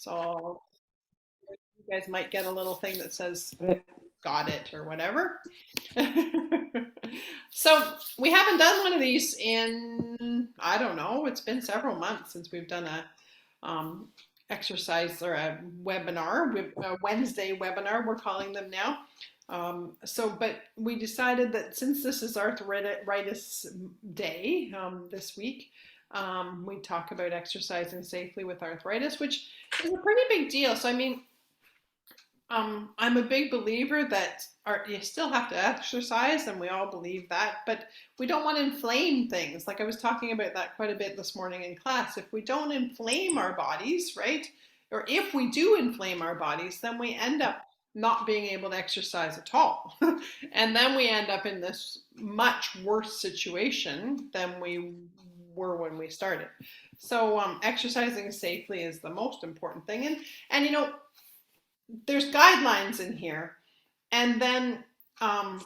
So you guys might get a little thing that says got it or whatever. So we haven't done one of these in, I don't know, it's been several months since we've done a exercise or a webinar, a Wednesday webinar, we're calling them now. But we decided that since this is Arthritis Day this week, we talk about exercising safely with arthritis, which is a pretty big deal. So, I mean, I'm a big believer that you still have to exercise, and we all believe that, but we don't want to inflame things. Like I was talking about that quite a bit this morning in class. If we don't inflame our bodies, right? Or if we do inflame our bodies, then we end up not being able to exercise at all. And then we end up in this much worse situation than we were when we started. So exercising safely is the most important thing. And you know, there's guidelines in here, and then um,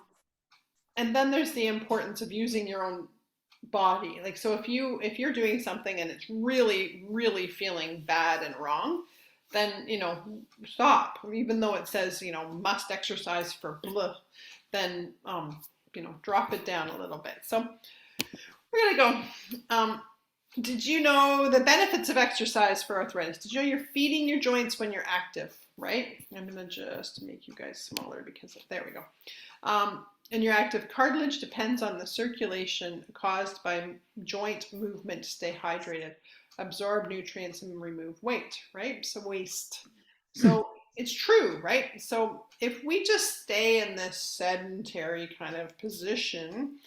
there's the importance of using your own body. Like, so if you're doing something and it's really feeling bad and wrong, then stop. Even though it says must exercise for blah, then drop it down a little bit. So we're gonna go. Did you know the benefits of exercise for arthritis? Did you know you're feeding your joints when you're active, right? I'm going to just make you guys smaller because there we go. And your active cartilage depends on the circulation caused by joint movement to stay hydrated, absorb nutrients, and remove weight, right? So waste. So it's true, right? So if we just stay in this sedentary kind of position,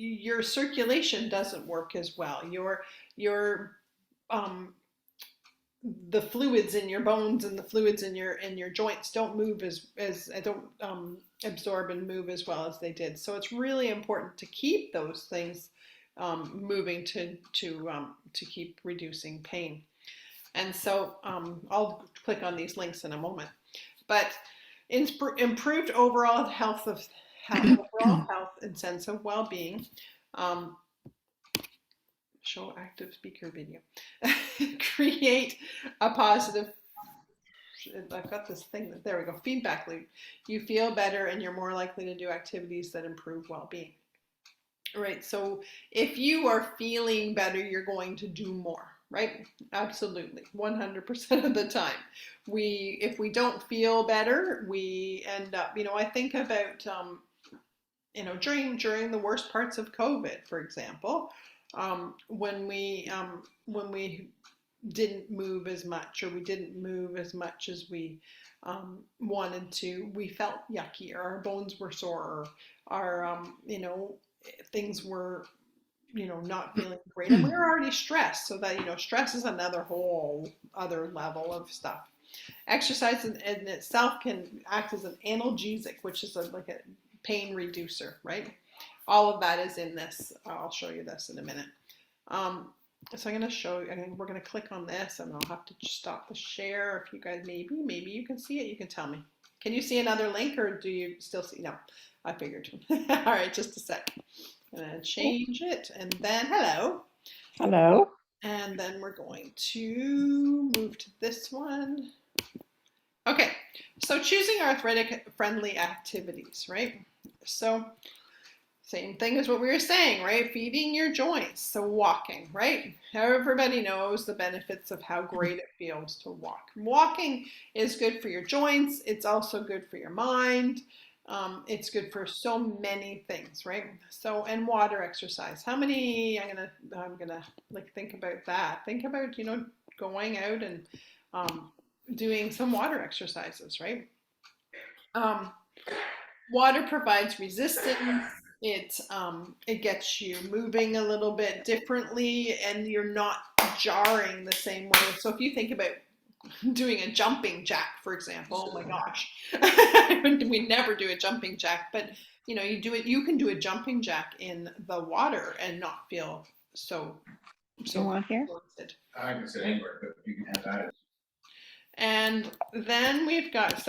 your circulation doesn't work as well. Your the fluids in your bones and the fluids in your joints don't move as don't absorb and move as well as they did. So it's really important to keep those things moving to keep reducing pain. And so I'll click on these links in a moment. But improved overall health and sense of well-being. Show active speaker video. Create a positive, I've got this thing, there we go, feedback loop. You feel better and you're more likely to do activities that improve well-being. Right, so if you are feeling better, you're going to do more, right? Absolutely, 100% of the time. If we don't feel better, we end up, I think about, during the worst parts of COVID, for example, when we didn't move as much, or we didn't move as much as we wanted to, we felt yucky, or our bones were sore, or our things were not feeling great, and we were already stressed. So that stress is another whole other level of stuff. Exercise in itself can act as an analgesic, which is like a pain reducer, right? All of that is in this. I'll show you this in a minute. So I'm going to show you, we're going to click on this, and I'll have to stop the share. If you guys, maybe you can see it, you can tell me. Can you see another link, or do you still see? No, I figured. All right, just a sec. I'm going to change it, and then hello. Hello. And then we're going to move to this one. Okay, so choosing arthritic friendly activities, right? So same thing as what we were saying, right? Feeding your joints, so walking, right? Everybody knows the benefits of how great it feels to walk. Walking is good for your joints. It's also good for your mind. It's good for so many things, right? So, and water exercise. How many? I'm gonna like think about that. Think about going out and doing some water exercises, right? Water provides resistance. It gets you moving a little bit differently, and you're not jarring the same way. So if you think about doing a jumping jack, for example, oh my gosh, we never do a jumping jack, but you can do a jumping jack in the water and not feel so exhausted. I can sit anywhere, but you can have that. And then we've got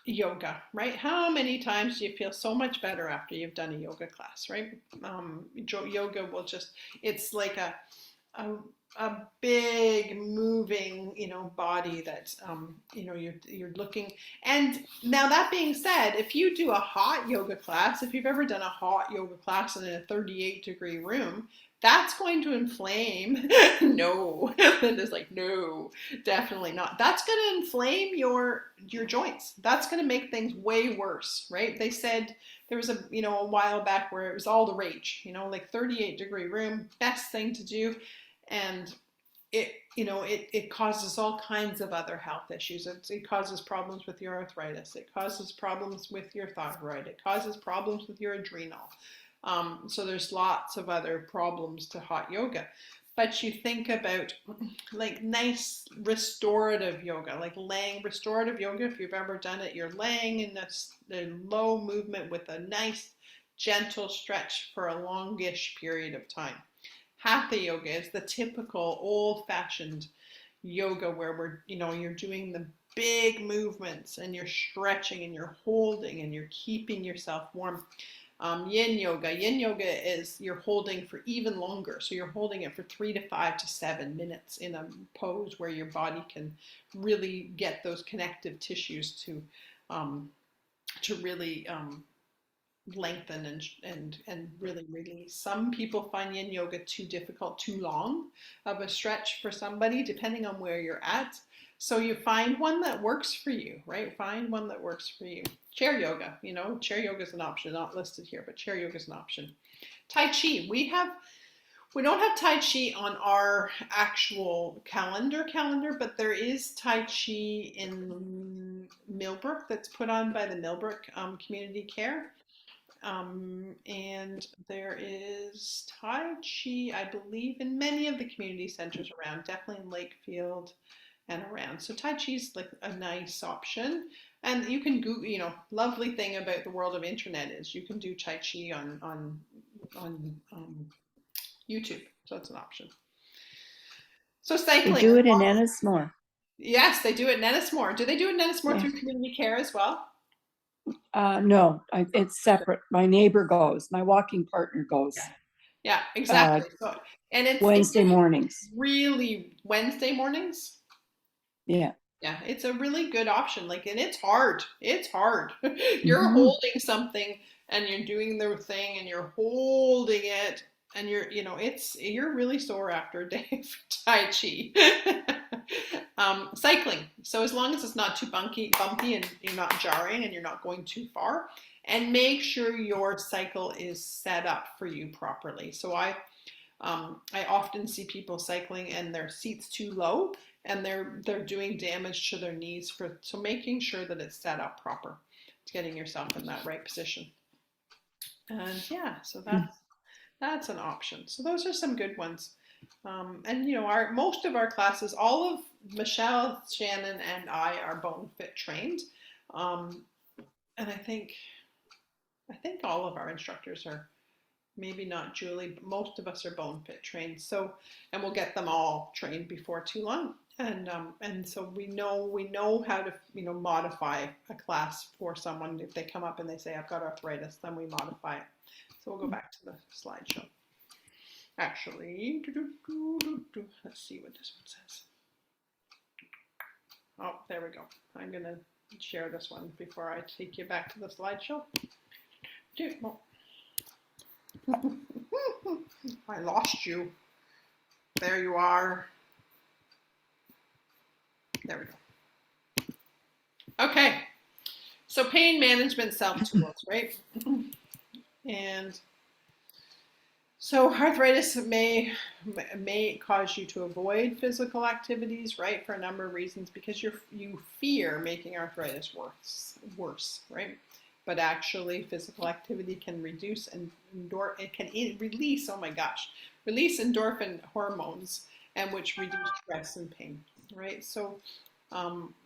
yoga, right? How many times do you feel so much better after you've done a yoga class, right? Yoga will it's like a big moving, body that, you're looking. And now that being said, if you do a hot yoga class, if you've ever done a hot yoga class in a 38-degree room, that's going to inflame. No, Linda's like, no, definitely not. That's going to inflame your joints. That's going to make things way worse, right? They said there was a while back where it was all the rage, like 38-degree room, best thing to do. And it causes all kinds of other health issues. It causes problems with your arthritis. It causes problems with your thyroid. It causes problems with your adrenal. So there's lots of other problems to hot yoga. But you think about like nice restorative yoga, like laying restorative yoga. If you've ever done it, you're laying in a low movement with a nice gentle stretch for a longish period of time. Hatha yoga is the typical old-fashioned yoga where you're doing the big movements and you're stretching and you're holding and you're keeping yourself warm. Yin yoga is you're holding for even longer. So you're holding it for 3 to 5 to 7 minutes in a pose where your body can really get those connective tissues to really lengthen and really release. Some people find yin yoga too difficult, too long of a stretch for somebody, depending on where you're at. So you find one that works for you, right? Find one that works for you. Chair yoga, chair yoga is an option, not listed here, but chair yoga is an option. Tai Chi, we don't have Tai Chi on our actual calendar, but there is Tai Chi in Millbrook that's put on by the Millbrook Community Care. And there is Tai Chi, I believe, in many of the community centers around, definitely in Lakefield and around. So Tai Chi is like a nice option. And you can Google, lovely thing about the world of internet is you can do Tai Chi on YouTube. So that's an option. So cycling. They do it in Ennismore. Yes, they do it in Ennismore. Do they do it in Ennismore through community care as well? No, it's separate. My neighbor goes. My walking partner goes. Yeah, exactly. And it's Wednesday mornings. Really, Wednesday mornings? Yeah. Yeah, it's a really good option. And it's hard. It's hard. You're holding something and you're doing the thing and you're holding it and you're really sore after a day of Tai Chi. Cycling. So as long as it's not too bumpy and you're not jarring and you're not going too far, and make sure your cycle is set up for you properly. So I often see people cycling and their seat's too low and they're doing damage to their knees so making sure that it's set up proper, getting yourself in that right position. And yeah, so that's an option. So those are some good ones. And most of our classes, all of Michelle, Shannon, and I are Bone Fit trained. And I think all of our instructors are, maybe not Julie, but most of us are Bone Fit trained. So, and we'll get them all trained before too long. And so we know how to modify a class for someone. If they come up and they say I've got arthritis, then we modify it. So we'll go back to the slideshow. Actually, let's see what this one says. Oh, there we go. I'm going to share this one before I take you back to the slideshow. I lost you. There you are. There we go. Okay. So pain management self-tools, right? And so arthritis may cause you to avoid physical activities, right, for a number of reasons, because you fear making arthritis worse, right? But actually, physical activity can release release endorphin hormones, and which reduce stress and pain, right? So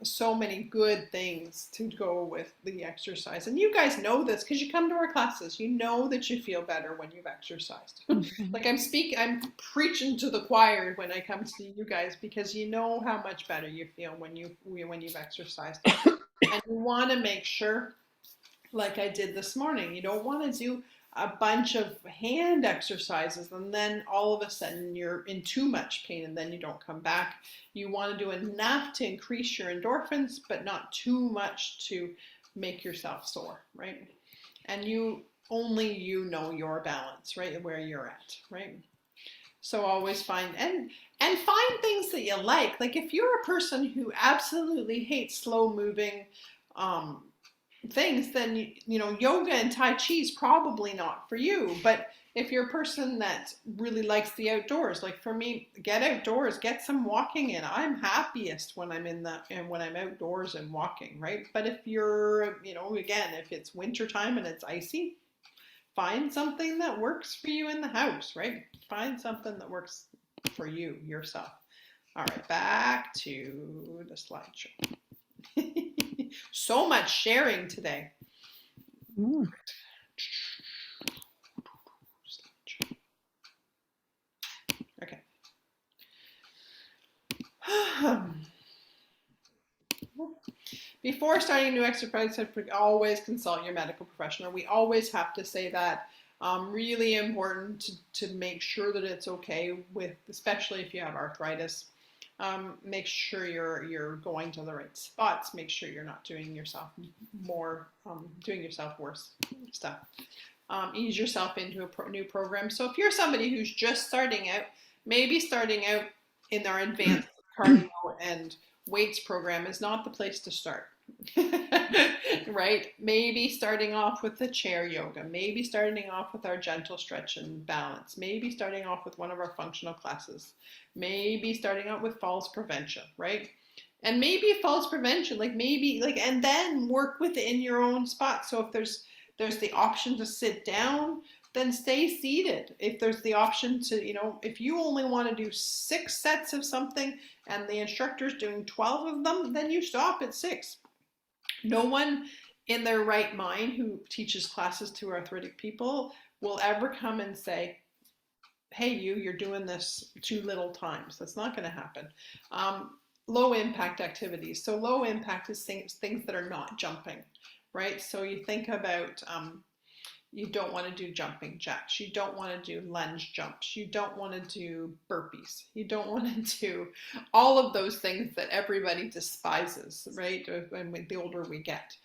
so many good things to go with the exercise. And you guys know this because you come to our classes. You know that you feel better when you've exercised. Like I'm preaching to the choir when I come to you guys, because you know how much better you feel when you've exercised. And you want to make sure, like I did this morning, you don't want to do a bunch of hand exercises, and then all of a sudden you're in too much pain and then you don't come back. You want to do enough to increase your endorphins, but not too much to make yourself sore, right? And only you know your balance, right? Where you're at, right? So always find and find things that you like. Like if you're a person who absolutely hates slow moving things, then yoga and Tai Chi is probably not for you. But if you're a person that really likes the outdoors, like for me, get outdoors, get some walking in. I'm happiest when I'm when I'm outdoors and walking, right? But if you're, again, if it's winter time and it's icy, find something that works for you in the house, right? Find something that works for you, yourself. All right, back to the slideshow. So much sharing today. Mm. Okay. Before starting a new exercise, always consult your medical professional. We always have to say that. Really important to make sure that it's okay with, especially if you have arthritis. Make sure you're going to the right spots. Make sure you're not doing yourself worse stuff. Ease yourself into a new program. So if you're somebody who's just starting out, maybe starting out in our advanced cardio and weights program is not the place to start. Right? Maybe starting off with the chair yoga, maybe starting off with our gentle stretch and balance, maybe starting off with one of our functional classes, maybe starting out with falls prevention, right? And maybe falls prevention, and then work within your own spot. So if there's the option to sit down, then stay seated. If there's the option to, if you only want to do 6 sets of something and the instructor's doing 12 of them, then you stop at 6. No one in their right mind who teaches classes to arthritic people will ever come and say, hey, you're doing this too little times. That's not going to happen. Low impact activities. So low impact is things that are not jumping, right? So you think about, you don't want to do jumping jacks. You don't want to do lunge jumps. You don't want to do burpees. You don't want to do all of those things that everybody despises, right? And the older we get.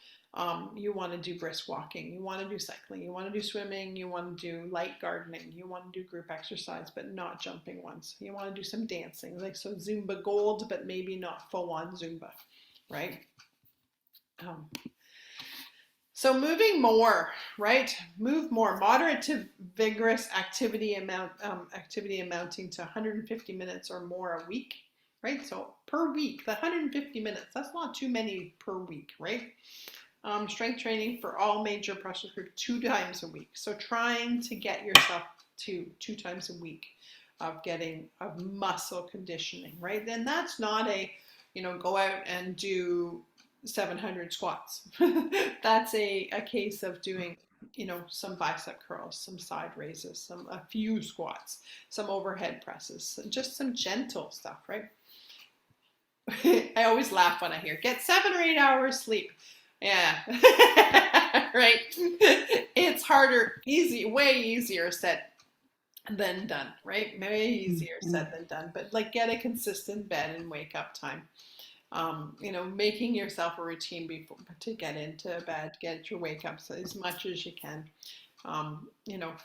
You want to do brisk walking. You want to do cycling. You want to do swimming. You want to do light gardening. You want to do group exercise, but not jumping ones. You want to do some dancing, like so Zumba Gold, but maybe not full on Zumba, right? So moving more, right? Move more. Moderate to vigorous activity amounting to 150 minutes or more a week, right? So per week, the 150 minutes, that's not too many per week, right? Strength training for all major pressure groups 2 times a week. So trying to get yourself to 2 times a week of muscle conditioning, right? Then that's not go out and do 700 squats. That's a case of doing, some bicep curls, some side raises, a few squats, some overhead presses, just some gentle stuff, right? I always laugh when I hear, get 7 or 8 hours sleep. Yeah, right. It's harder, way easier said than done, right? Way easier said than done, but get a consistent bed and wake up time. Making yourself a routine to get into bed, get your wake ups as much as you can. 4,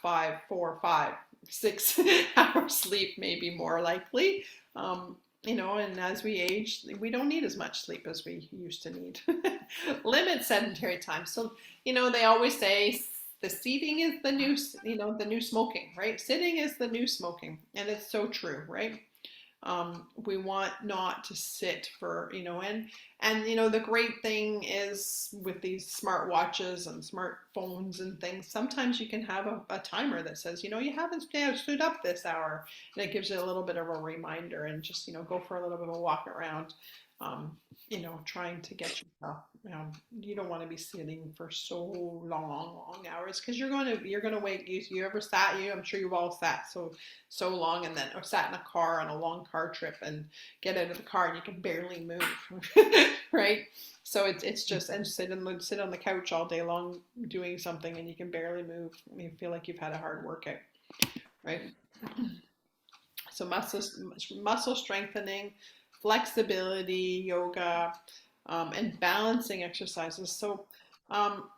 5, 6 hours sleep may be more likely. And as we age, we don't need as much sleep as we used to need. Limit sedentary time. So, they always say the seating is the new smoking, right? Sitting is the new smoking. And it's so true, right? We want not to sit for, and the great thing is with these smart watches and smartphones and things, sometimes you can have a timer that says, you haven't stood up this hour, and it gives you a little bit of a reminder, and just, go for a little bit of a walk around. trying to get yourself, you don't want to be sitting for so long hours, because you're gonna wake you ever sat, I'm sure you've all sat so long, and then or sat in a car on a long car trip and get out of the car and you can barely move. Right? So it's just, and sit on the couch all day long doing something and you can barely move. You feel like you've had a hard workout, right? So muscle strengthening, flexibility, yoga, and balancing exercises. So, um,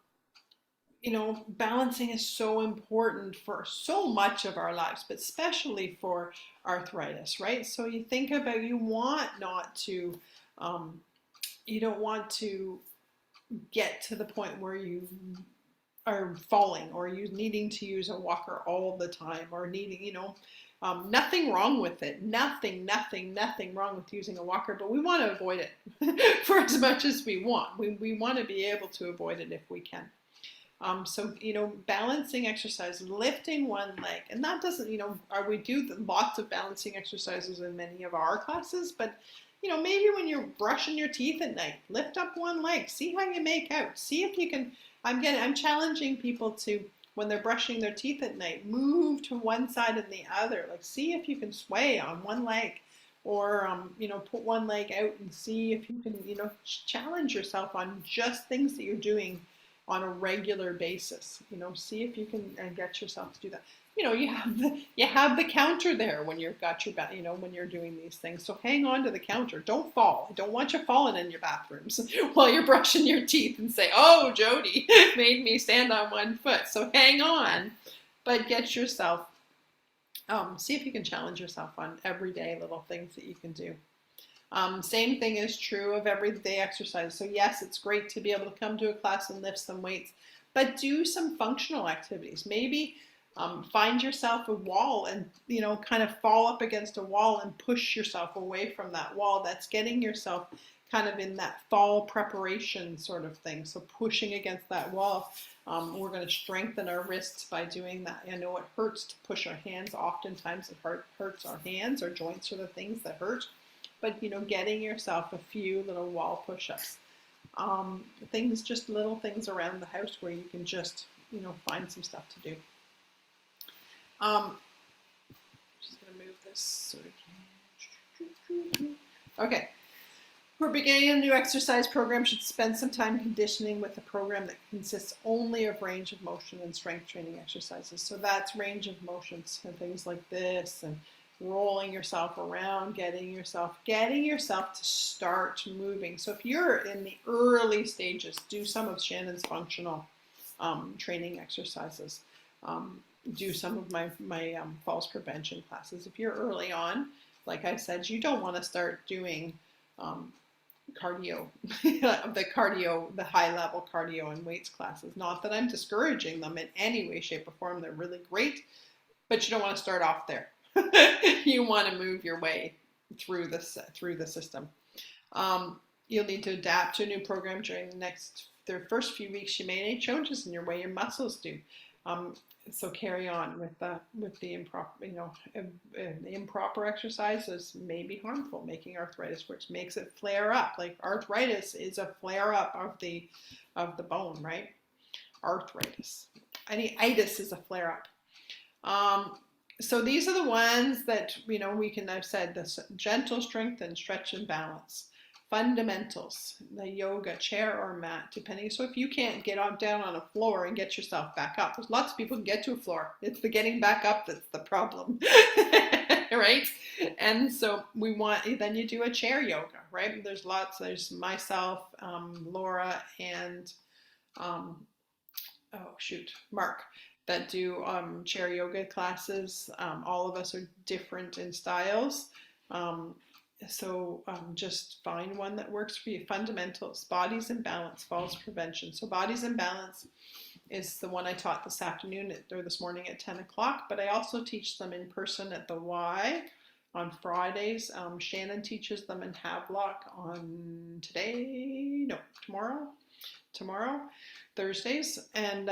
balancing is so important for so much of our lives, but especially for arthritis, right? So you think about, you don't want to get to the point where you are falling or you needing to use a walker all the time, or needing, nothing wrong with it. Nothing wrong with using a walker, but we want to avoid it for as much as we want. We want to be able to avoid it if we can. So, balancing exercises, lifting one leg, and that doesn't, we do lots of balancing exercises in many of our classes, but, maybe when you're brushing your teeth at night, lift up one leg, see how you make out, see if you can, I'm challenging people to, when they're brushing their teeth at night, move to one side and the other, like see if you can sway on one leg, or, put one leg out and see if you can, challenge yourself on just things that you're doing on a regular basis. See if you can get yourself to do that. You have the counter there when you've got your when you're doing these things. So hang on to the counter. Don't fall. I don't want you falling in your bathrooms while you're brushing your teeth and say, "Oh, Jody made me stand on one foot." So hang on, but get yourself. See if you can challenge yourself on everyday little things that you can do. Same thing is true of everyday exercise. So yes, it's great to be able to come to a class and lift some weights, but do some functional activities. Maybe find yourself a wall and, kind of fall up against a wall and push yourself away from that wall. That's getting yourself kind of in that fall preparation sort of thing. So pushing against that wall. We're going to strengthen our wrists by doing that. I know it hurts to push our hands. Oftentimes it hurts our hands. Our joints are the things that hurt. But, getting yourself a few little wall push-ups. Just little things around the house where you can just, find some stuff to do. Just going to move this sort of. Okay. We're beginning a new exercise program. Should spend some time conditioning with a program that consists only of range of motion and strength training exercises. So that's range of motions and things like this, and rolling yourself around, getting yourself to start moving. So if you're in the early stages, do some of Shannon's functional training exercises. Do some of my falls prevention classes. If you're early on, like I said, you don't want to start doing cardio, the high level cardio and weights classes. Not that I'm discouraging them in any way, shape, or form. They're really great, but you don't want to start off there. You want to move your way through the system. You'll need to adapt to a new program during the first few weeks. You may make changes in your way your muscles do. So carry on with the improper, the improper exercises may be harmful, making arthritis worse, makes it flare up. Like arthritis is a flare up of the bone, right? Arthritis. Itis is a flare up. So these are the ones that, I've said, the gentle strength and stretch and balance. Fundamentals, the yoga, chair or mat, depending. So if you can't get down on a floor and get yourself back up, there's lots of people who can get to a floor. It's the getting back up that's the problem, right? And so then you do a chair yoga, right? There's myself, Laura, and Mark, that do chair yoga classes. All of us are different in styles. So just find one that works for you. Fundamentals, bodies in balance, falls prevention. So bodies in balance is the one I taught this morning at 10 o'clock, but I also teach them in person at the Y on Fridays. Shannon teaches them in Havelock tomorrow, Thursdays. And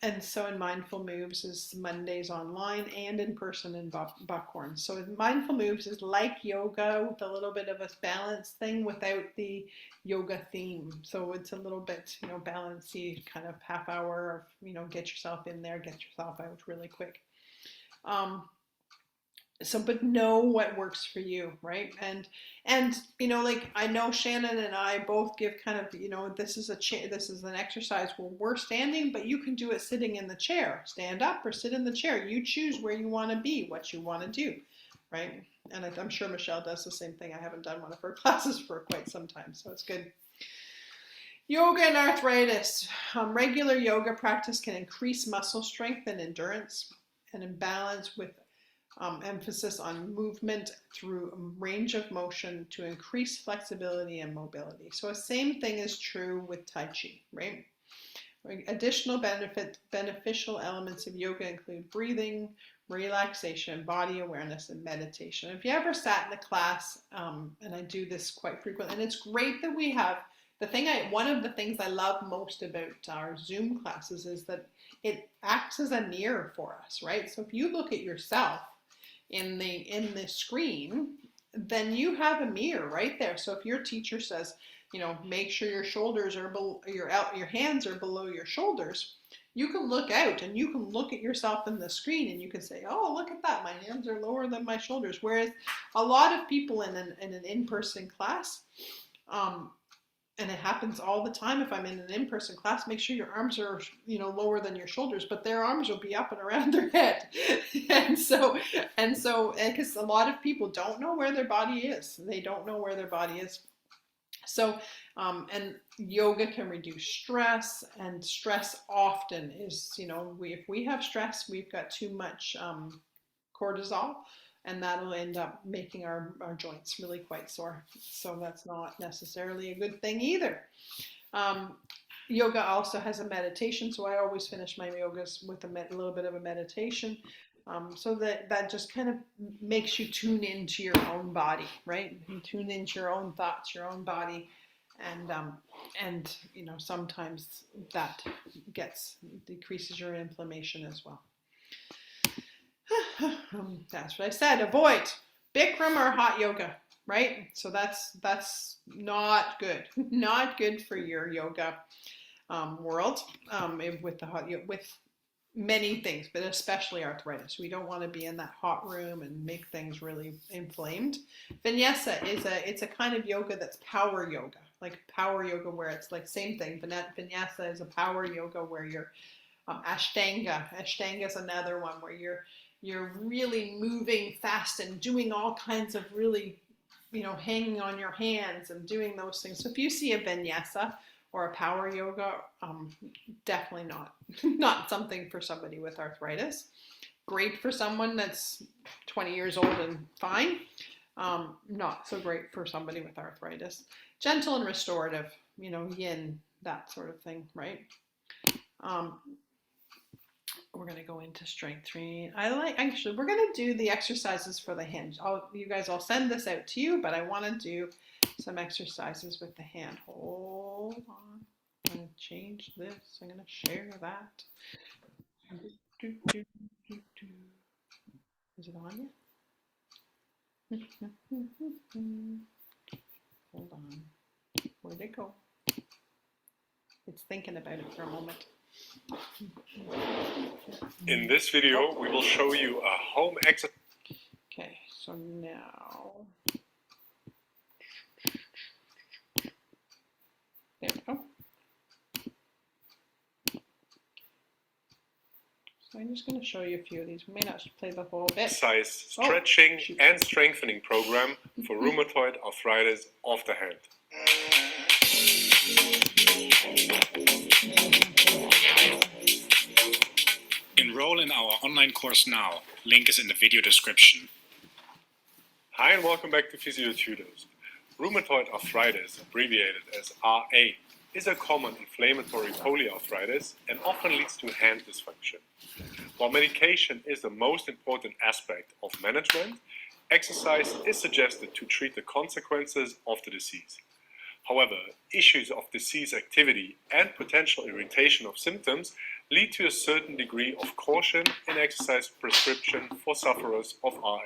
And so in Mindful Moves is Mondays online and in person in Buckhorn. So Mindful Moves is like yoga with a little bit of a balance thing without the yoga theme. So it's a little bit, balancey, kind of half hour of, get yourself in there, get yourself out really quick. But know what works for you, right? And like I know Shannon and I both give kind of, this is an exercise where we're standing, but you can do it sitting in the chair. Stand up or sit in the chair. You choose where you want to be, what you want to do, right? And I'm sure Michelle does the same thing. I haven't done one of her classes for quite some time, so it's good. Yoga and arthritis. Regular yoga practice can increase muscle strength and endurance, and in balance with emphasis on movement through range of motion to increase flexibility and mobility. So the same thing is true with Tai Chi, right? Additional beneficial elements of yoga include breathing, relaxation, body awareness, and meditation. If you ever sat in a class, and I do this quite frequently, and it's great that we have one of the things I love most about our Zoom classes is that it acts as a mirror for us, right? So if you look at yourself in the screen, then you have a mirror right there. So if your teacher says, make sure your shoulders are below, your hands are below your shoulders, you can look out and you can look at yourself in the screen and you can say, oh, look at that, my hands are lower than my shoulders. Whereas a lot of people in an in-person class, and it happens all the time if I'm in an in-person class, make sure your arms are, lower than your shoulders, but their arms will be up and around their head. and so, because a lot of people don't know where their body is. They don't know where their body is. So, and yoga can reduce stress, and stress often is, if we have stress, we've got too much cortisol, and that'll end up making our joints really quite sore. So that's not necessarily a good thing either. Yoga also has a meditation, so I always finish my yogas with a little bit of a meditation, so that just kind of makes you tune into your own body, right? You tune into your own thoughts, your own body, and sometimes that decreases your inflammation as well. That's what I said. Avoid Bikram or hot yoga, right? So that's not good. Not good for your yoga world. With many things, but especially arthritis. We don't want to be in that hot room and make things really inflamed. Vinyasa it's a kind of yoga that's power yoga, like power yoga where it's like same thing. Vinyasa is a power yoga where you're Ashtanga. Ashtanga is another one where you're really moving fast and doing all kinds of really, hanging on your hands and doing those things. So if you see a vinyasa or a power yoga, definitely not something for somebody with arthritis. Great for someone that's 20 years old and fine. Not so great for somebody with arthritis. Gentle and restorative, yin, that sort of thing, right? We're going to go into strength training. We're going to do the exercises for the hand. I'll send this out to you, but I want to do some exercises with the hand. Hold on. I'm going to change this. I'm going to share that. Is it on yet? Hold on. Where'd it go? It's thinking about it for a moment. In this video, we will show you a home exercise. Okay, so now, there we go. So I'm just going to show you a few of these. We may not play the whole bit. Stretching and strengthening program for rheumatoid arthritis of the hand. Enroll in our online course now. Link is in the video description. Hi and welcome back to Physio Tutors. Rheumatoid arthritis, abbreviated as RA, is a common inflammatory polyarthritis and often leads to hand dysfunction. While medication is the most important aspect of management, exercise is suggested to treat the consequences of the disease. However, issues of disease activity and potential irritation of symptoms lead to a certain degree of caution in exercise prescription for sufferers of RA.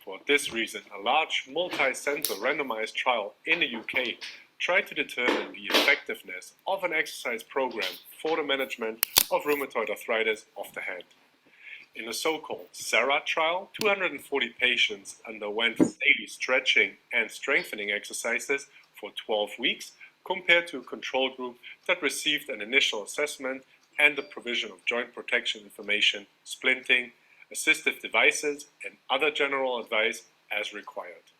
For this reason, a large multi-center randomized trial in the UK tried to determine the effectiveness of an exercise program for the management of rheumatoid arthritis of the hand. In the so-called SARA trial, 240 patients underwent daily stretching and strengthening exercises for 12 weeks compared to a control group that received an initial assessment and the provision of joint protection information, splinting, assistive devices, and other general advice as required.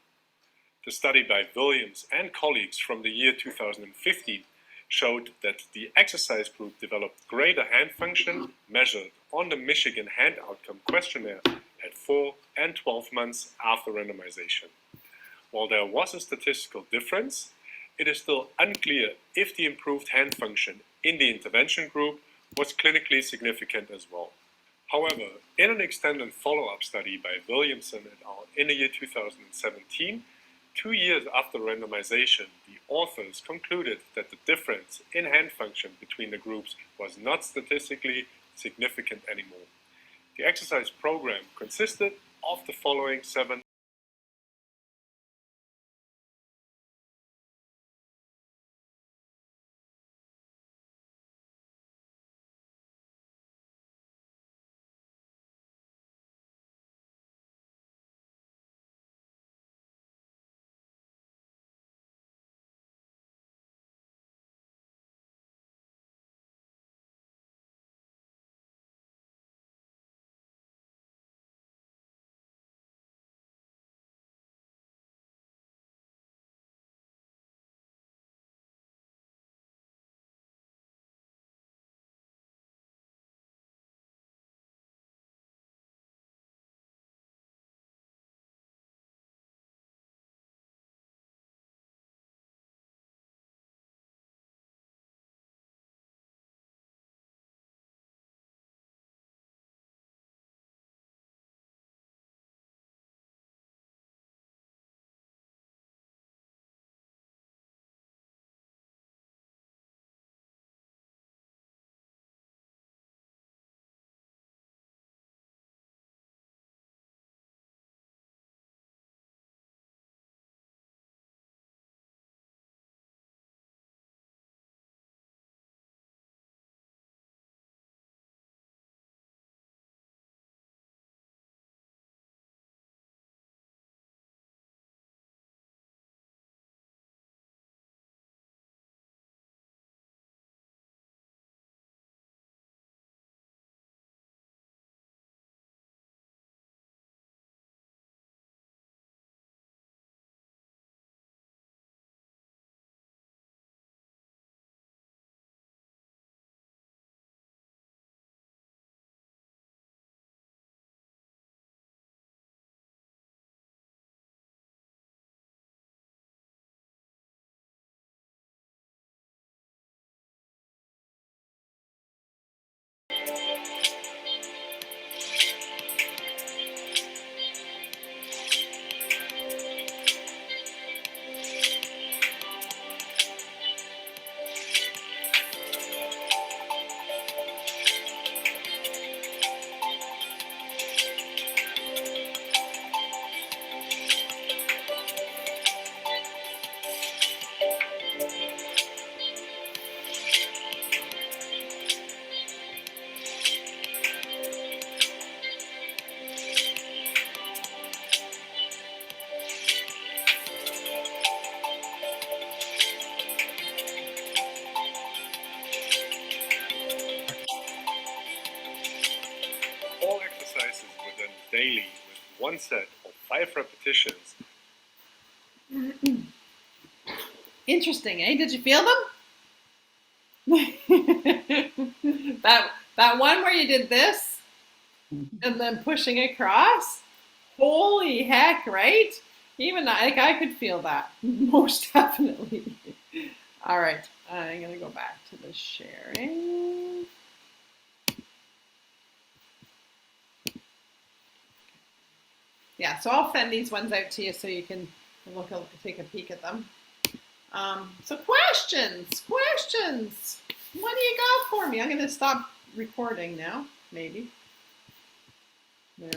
The study by Williams and colleagues from the year 2015 showed that the exercise group developed greater hand function measured on the Michigan Hand Outcome Questionnaire at 4 and 12 months after randomization. While there was a statistical difference, it is still unclear if the improved hand function in the intervention group was clinically significant as well. However, in an extended follow-up study by Williamson et al. In the year 2017, 2 years after randomization, the authors concluded that the difference in hand function between the groups was not statistically significant anymore. The exercise program consisted of the following 7All exercises were done daily with one set of 5 repetitions. Interesting, eh? Did you feel them? that one where you did this and then pushing across. Holy heck, right? Even like I could feel that most definitely. All right, I'm gonna go back to the sharing. Yeah, so I'll send these ones out to you so you can take a peek at them. So questions. What do you got for me? I'm gonna stop recording now, maybe.